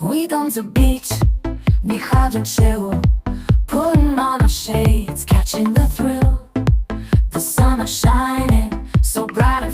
Weed on the beach, behind and chill, putting on our shades, catching the thrill. The sun is shining so bright and